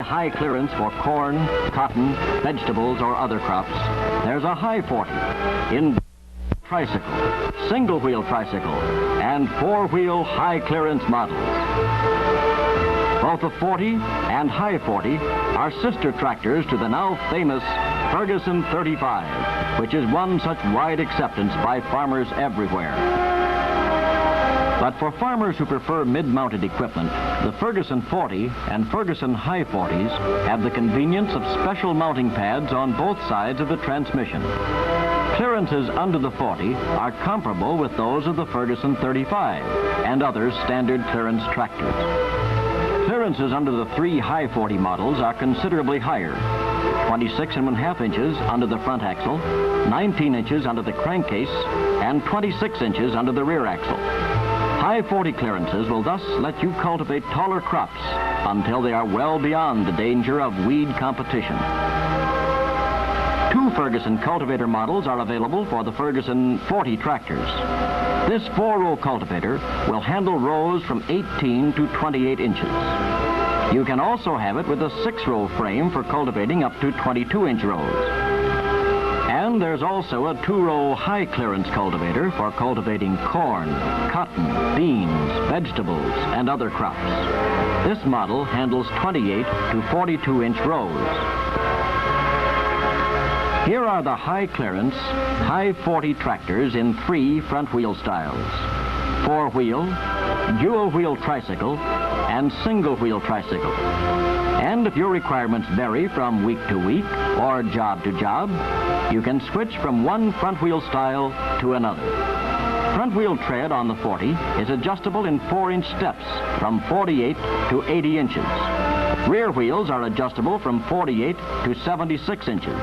high clearance for corn, cotton, vegetables, or other crops, there's a high 40 in tricycle, single-wheel tricycle, and four-wheel high clearance models. Both the 40 and high 40 are sister tractors to the now famous Ferguson 35, which has won such wide acceptance by farmers everywhere. But for farmers who prefer mid-mounted equipment, the Ferguson 40 and Ferguson high 40s have the convenience of special mounting pads on both sides of the transmission. Clearances under the 40 are comparable with those of the Ferguson 35 and other standard clearance tractors. Clearances under the three high 40 models are considerably higher: 26½ inches under the front axle, 19 inches under the crankcase, and 26 inches under the rear axle. High 40 clearances will thus let you cultivate taller crops until they are well beyond the danger of weed competition. Two Ferguson cultivator models are available for the Ferguson 40 tractors. This four-row cultivator will handle rows from 18 to 28 inches. You can also have it with a six-row frame for cultivating up to 22-inch rows. And there's also a two-row high clearance cultivator for cultivating corn, cotton, beans, vegetables, and other crops. This model handles 28 to 42-inch rows. Here are the high clearance, high 40 tractors in three front wheel styles: four-wheel, dual-wheel tricycle, and single-wheel tricycle. And if your requirements vary from week to week or job to job, you can switch from one front wheel style to another. Front wheel tread on the 40 is adjustable in 4-inch steps from 48 to 80 inches. Rear wheels are adjustable from 48 to 76 inches.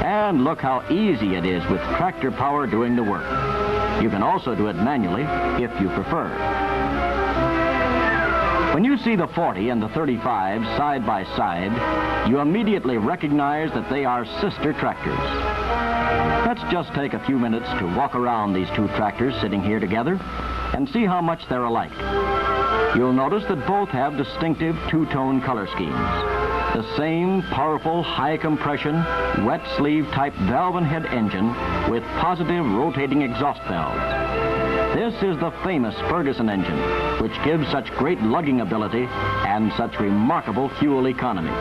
And look how easy it is with tractor power doing the work. You can also do it manually if you prefer. When you see the 40 and the 35 side by side, you immediately recognize that they are sister tractors. Let's just take a few minutes to walk around these two tractors sitting here together and see how much they're alike. You'll notice that both have distinctive two-tone color schemes. The same powerful high-compression, wet sleeve-type valve and head engine with positive rotating exhaust valves. This is the famous Ferguson engine, which gives such great lugging ability and such remarkable fuel economy.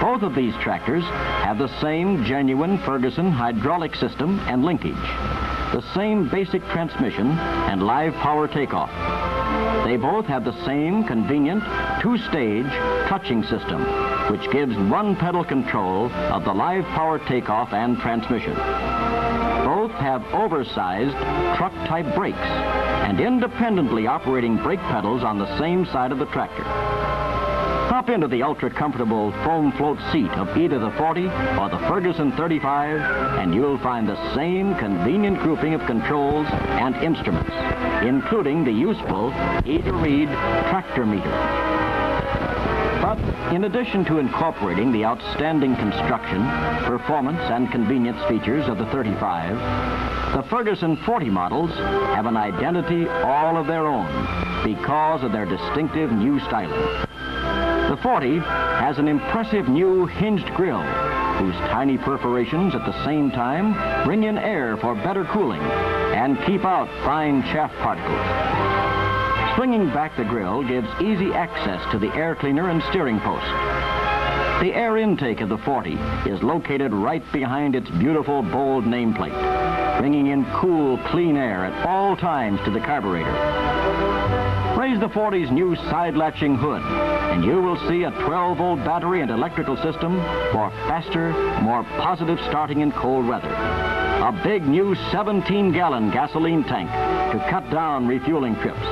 Both of these tractors have the same genuine Ferguson hydraulic system and linkage, the same basic transmission and live power takeoff. They both have the same convenient two-stage clutching system, which gives one-pedal control of the live power takeoff and transmission. Both have oversized truck-type brakes and independently operating brake pedals on the same side of the tractor. Hop into the ultra-comfortable foam float seat of either the 40 or the Ferguson 35, and you'll find the same convenient grouping of controls and instruments, including the useful E-to-read tractor meter. But in addition to incorporating the outstanding construction, performance, and convenience features of the 35, the Ferguson 40 models have an identity all of their own because of their distinctive new styling. The 40 has an impressive new hinged grille, whose tiny perforations at the same time bring in air for better cooling and keep out fine chaff particles. Swinging back the grille gives easy access to the air cleaner and steering post. The air intake of the 40 is located right behind its beautiful, bold nameplate, bringing in cool, clean air at all times to the carburetor. Raise the 40's new side-latching hood, and you will see a 12-volt battery and electrical system for faster, more positive starting in cold weather. A big new 17-gallon gasoline tank to cut down refueling trips.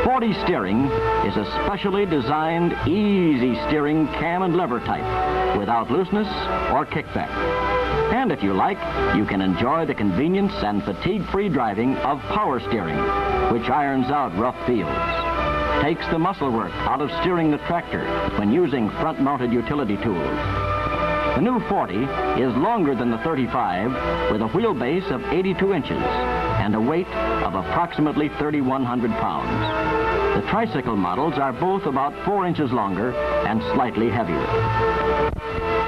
40 steering is a specially designed, easy steering cam and lever type without looseness or kickback. And if you like, you can enjoy the convenience and fatigue-free driving of power steering, which irons out rough fields, takes the muscle work out of steering the tractor when using front-mounted utility tools. The new 40 is longer than the 35 with a wheelbase of 82 inches and a weight of approximately 3,100 pounds. The tricycle models are both about 4 inches longer and slightly heavier.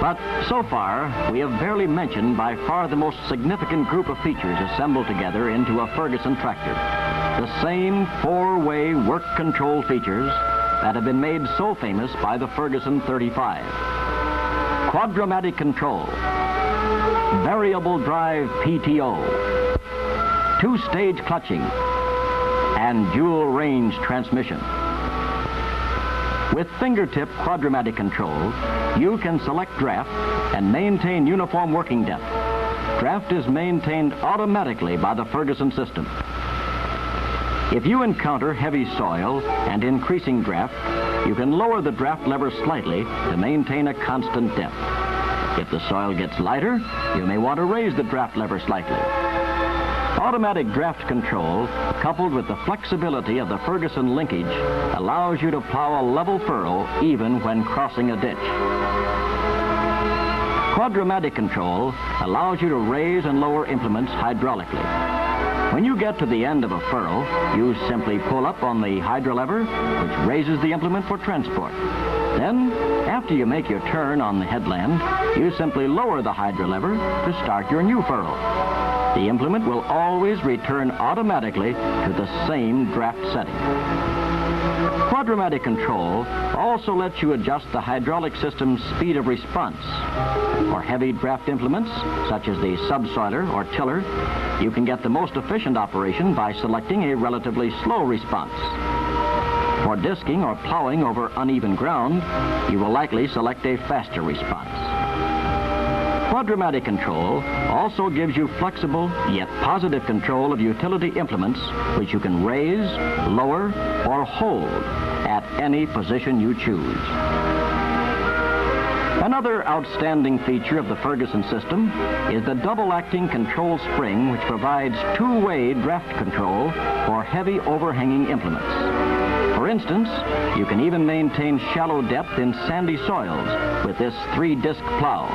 But so far, we have barely mentioned by far the most significant group of features assembled together into a Ferguson tractor. The same 4-way work control features that have been made so famous by the Ferguson 35. Quadramatic control, variable drive PTO, 2-stage clutching, and dual range transmission. With fingertip quadramatic control, you can select draft and maintain uniform working depth. Draft is maintained automatically by the Ferguson system. If you encounter heavy soil and increasing draft, you can lower the draft lever slightly to maintain a constant depth. If the soil gets lighter, you may want to raise the draft lever slightly. Automatic draft control, coupled with the flexibility of the Ferguson linkage, allows you to plow a level furrow even when crossing a ditch. Quadramatic control allows you to raise and lower implements hydraulically. When you get to the end of a furrow, you simply pull up on the hydro lever, which raises the implement for transport. Then, after you make your turn on the headland, you simply lower the hydro lever to start your new furrow. The implement will always return automatically to the same draft setting. Quadramatic control also lets you adjust the hydraulic system's speed of response. For heavy draft implements, such as the subsoiler or tiller, you can get the most efficient operation by selecting a relatively slow response. For disking or plowing over uneven ground, you will likely select a faster response. Quadramatic control also gives you flexible yet positive control of utility implements which you can raise, lower, or hold at any position you choose. Another outstanding feature of the Ferguson system is the double-acting control spring which provides 2-way draft control for heavy overhanging implements. For instance, you can even maintain shallow depth in sandy soils with this 3-disc plow.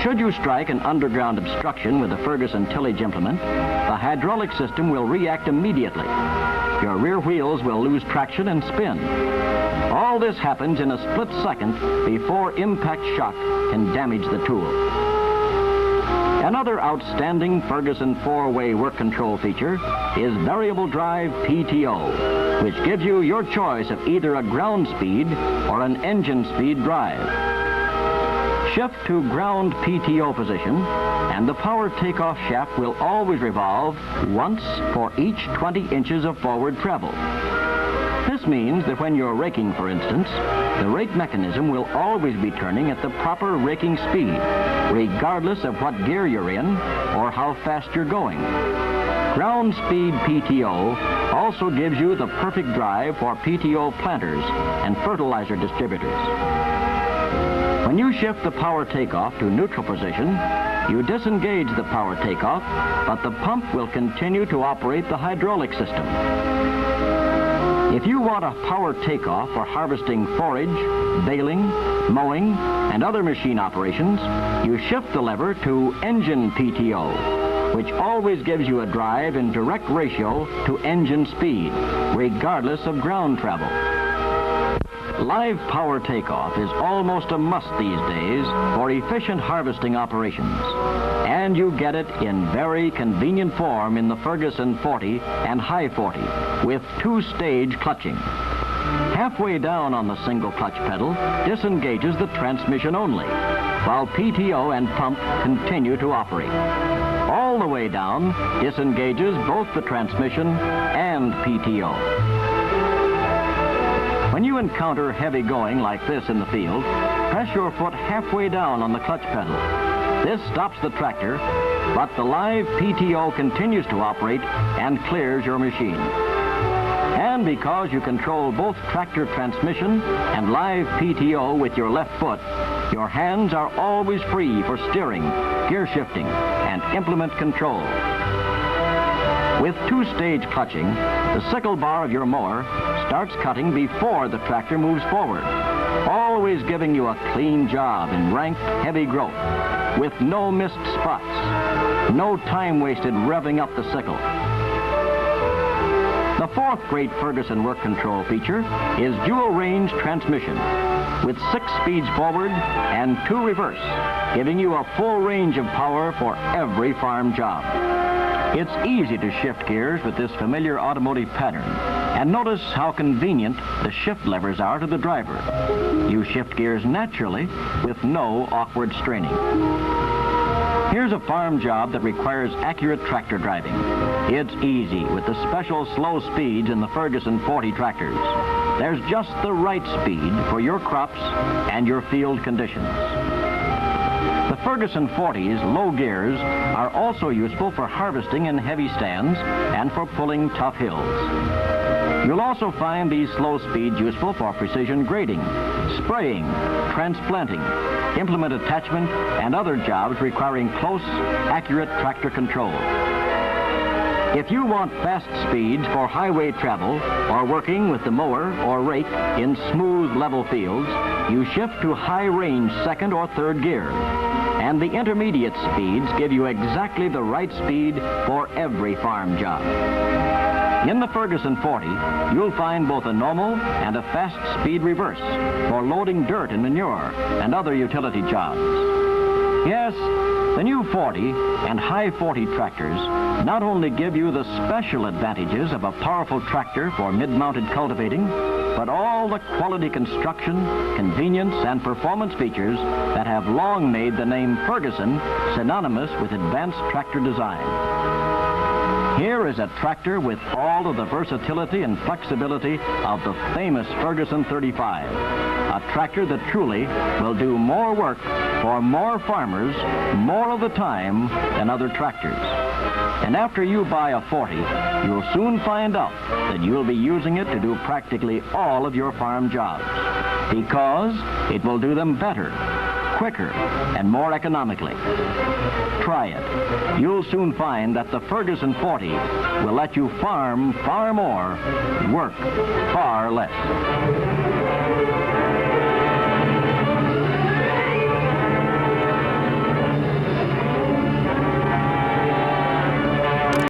Should you strike an underground obstruction with the Ferguson tillage implement, the hydraulic system will react immediately. Your rear wheels will lose traction and spin. All this happens in a split second before impact shock can damage the tool. Another outstanding Ferguson 4-way work control feature is variable drive PTO, which gives you your choice of either a ground speed or an engine speed drive. Shift to ground PTO position, and the power takeoff shaft will always revolve once for each 20 inches of forward travel. This means that when you're raking, for instance, the rake mechanism will always be turning at the proper raking speed, regardless of what gear you're in or how fast you're going. Ground speed PTO also gives you the perfect drive for PTO planters and fertilizer distributors. When you shift the power takeoff to neutral position, you disengage the power takeoff, but the pump will continue to operate the hydraulic system. If you want a power takeoff for harvesting forage, baling, mowing, and other machine operations, you shift the lever to engine PTO, which always gives you a drive in direct ratio to engine speed, regardless of ground travel. Live power takeoff is almost a must these days for efficient harvesting operations. And you get it in very convenient form in the Ferguson 40 and High 40 with 2-stage clutching. Halfway down on the single clutch pedal disengages the transmission only, while PTO and pump continue to operate. All the way down disengages both the transmission and PTO. When you encounter heavy going like this in the field, press your foot halfway down on the clutch pedal. This stops the tractor, but the live PTO continues to operate and clears your machine. And because you control both tractor transmission and live PTO with your left foot, your hands are always free for steering, gear shifting, and implement control. With 2-stage clutching, the sickle bar of your mower starts cutting before the tractor moves forward, always giving you a clean job in rank, heavy growth, with no missed spots, no time wasted revving up the sickle. The fourth great Ferguson work control feature is dual range transmission with 6 speeds forward and 2 reverse, giving you a full range of power for every farm job. It's easy to shift gears with this familiar automotive pattern, and notice how convenient the shift levers are to the driver. You shift gears naturally with no awkward straining. Here's a farm job that requires accurate tractor driving. It's easy with the special slow speeds in the Ferguson 40 tractors. There's just the right speed for your crops and your field conditions. The Ferguson 40's low gears are also useful for harvesting in heavy stands and for pulling tough hills. You'll also find these slow speeds useful for precision grading, spraying, transplanting, implement attachment, and other jobs requiring close, accurate tractor control. If you want fast speeds for highway travel or working with the mower or rake in smooth, level fields, you shift to high-range second or third gear. And the intermediate speeds give you exactly the right speed for every farm job. In the Ferguson 40, you'll find both a normal and a fast speed reverse for loading dirt and manure and other utility jobs. Yes, the new 40 and high 40 tractors not only give you the special advantages of a powerful tractor for mid-mounted cultivating, but all the quality construction, convenience, and performance features that have long made the name Ferguson synonymous with advanced tractor design. Here is a tractor with all of the versatility and flexibility of the famous Ferguson 35. A tractor that truly will do more work for more farmers more of the time than other tractors. And after you buy a 40, you'll soon find out that you'll be using it to do practically all of your farm jobs, because it will do them better, quicker, and more economically. Try it. You'll soon find that the Ferguson 40 will let you farm far more, work far less.